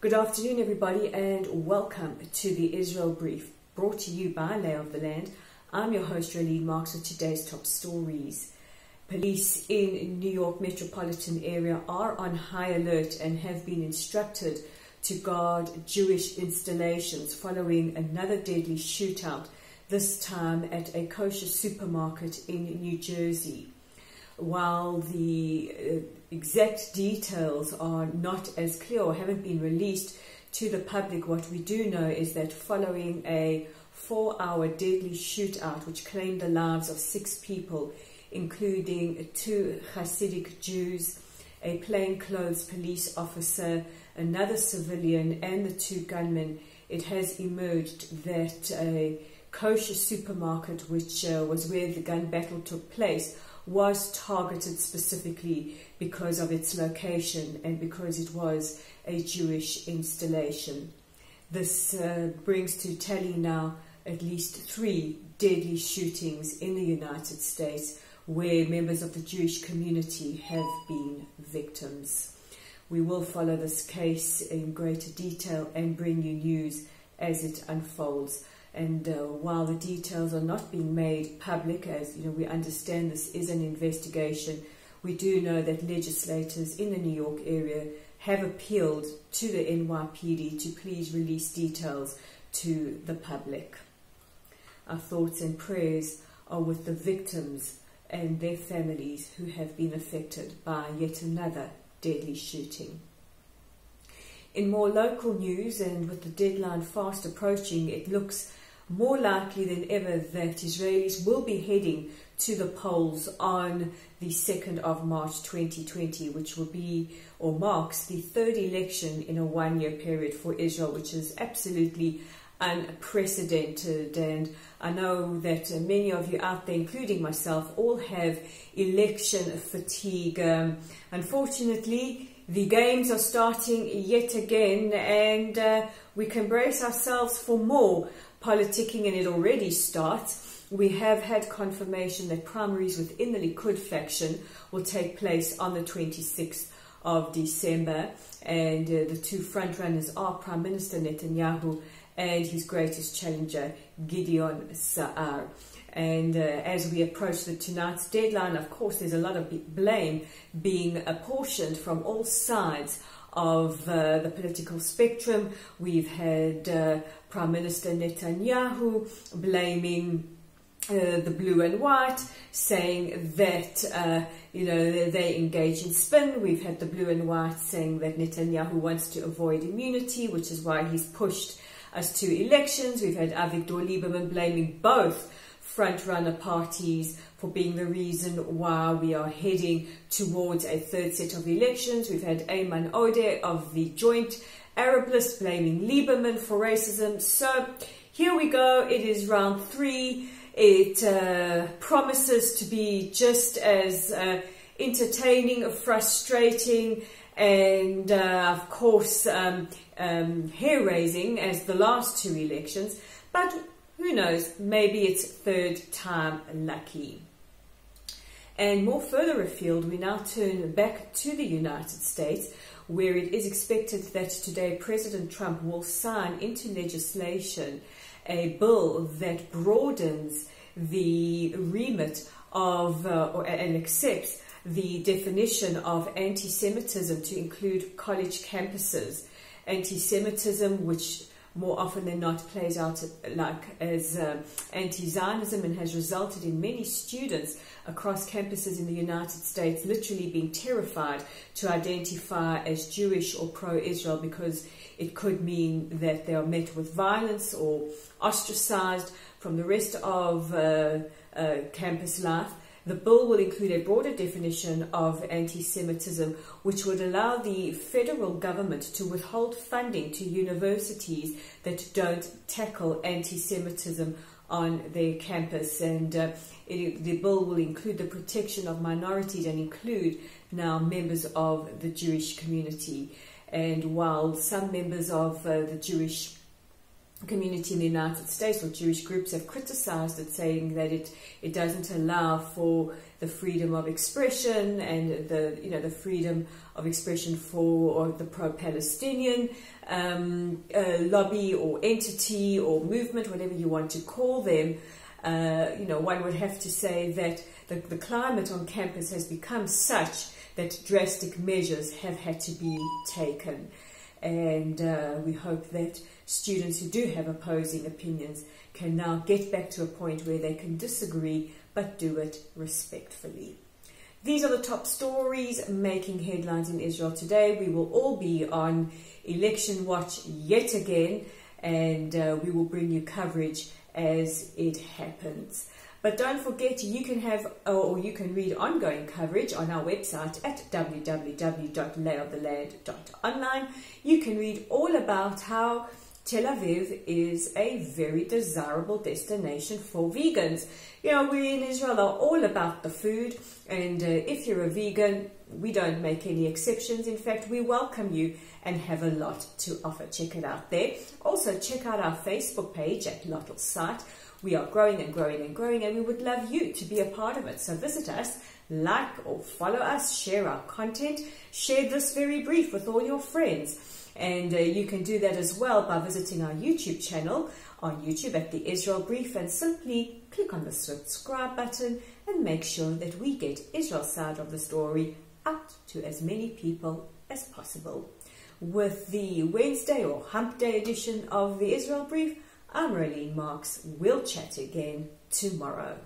Good afternoon, everybody, and welcome to the Israel Brief, brought to you by Lay of the Land. I'm your host, Raylene Marks, with today's top stories. Police in New York metropolitan area are on high alert and have been instructed to guard Jewish installations following another deadly shootout, this time at a kosher supermarket in New Jersey. While the exact details are not as clear or haven't been released to the public, what we do know is that following a 4-hour deadly shootout which claimed the lives of 6 people, including 2 Hasidic Jews, a plainclothes police officer, another civilian, and the 2 gunmen, it has emerged that a kosher supermarket, which was where the gun battle took place, was targeted specifically because of its location and because it was a Jewish installation. This brings to tally now at least 3 deadly shootings in the United States where members of the Jewish community have been victims. We will follow this case in greater detail and bring you news as it unfolds. And while the details are not being made public, as you know, we understand this is an investigation, we do know that legislators in the New York area have appealed to the NYPD to please release details to the public. Our thoughts and prayers are with the victims and their families who have been affected by yet another deadly shooting. In more local news, and with the deadline fast approaching, it looks more likely than ever that Israelis will be heading to the polls on the 2nd of March 2020, which will be or marks the 3rd election in a 1-year period for Israel, which is absolutely unprecedented. And I know that many of you out there, including myself, all have election fatigue. Unfortunately, the games are starting yet again, and we can brace ourselves for more politicking, and it already starts. We have had confirmation that primaries within the Likud faction will take place on the 26th of December, and the 2 frontrunners are Prime Minister Netanyahu and his greatest challenger, Gideon Sa'ar. And as we approach tonight's deadline, of course, there's a lot of blame being apportioned from all sides of the political spectrum. We've had Prime Minister Netanyahu blaming the blue and white, saying that they engage in spin. We've had the blue and white saying that Netanyahu wants to avoid immunity, which is why he's pushed us to elections. We've had Avigdor Lieberman blaming both front-runner parties for being the reason why we are heading towards a 3rd set of elections. We've had Ayman Odeh of the Joint Arab List blaming Lieberman for racism. So here we go. It is round 3. It promises to be just as entertaining, frustrating, and of course hair-raising as the last 2 elections. But who knows, maybe it's 3rd time lucky. And more further afield, we now turn back to the United States, where it is expected that today President Trump will sign into legislation a bill that broadens the remit of and accepts the definition of anti-Semitism to include college campuses. Anti-Semitism, which more often than not plays out as anti-Zionism, and has resulted in many students across campuses in the United States literally being terrified to identify as Jewish or pro-Israel, because it could mean that they are met with violence or ostracized from the rest of campus life. The bill will include a broader definition of anti-Semitism, which would allow the federal government to withhold funding to universities that don't tackle anti-Semitism on their campus. And the bill will include the protection of minorities and include now members of the Jewish community. And while some members of the Jewish community in the United States, or Jewish groups, have criticized it, saying that it doesn't allow for the freedom of expression and the freedom of expression for the pro-Palestinian lobby or entity or movement, whatever you want to call them. One would have to say that the climate on campus has become such that drastic measures have had to be taken. And we hope that students who do have opposing opinions can now get back to a point where they can disagree, but do it respectfully. These are the top stories making headlines in Israel today. We will all be on Election Watch yet again, and we will bring you coverage as it happens. But don't forget, you can have or you can read ongoing coverage on our website at www.layoftheland.online. You can read all about how Tel Aviv is a very desirable destination for vegans. We in Israel are all about the food, and if you're a vegan, we don't make any exceptions. In fact, we welcome you and have a lot to offer. Check it out there. Also, check out our Facebook page at Lottle's site. We are growing and growing and growing, and we would love you to be a part of it. So visit us, like or follow us, share our content, share this very brief with all your friends. And you can do that as well by visiting our YouTube channel on YouTube at the Israel Brief, and simply click on the subscribe button and make sure that we get Israel's side of the story out to as many people as possible. With the Wednesday or Hump Day edition of the Israel Brief, I'm Rolene Marks. We'll chat again tomorrow.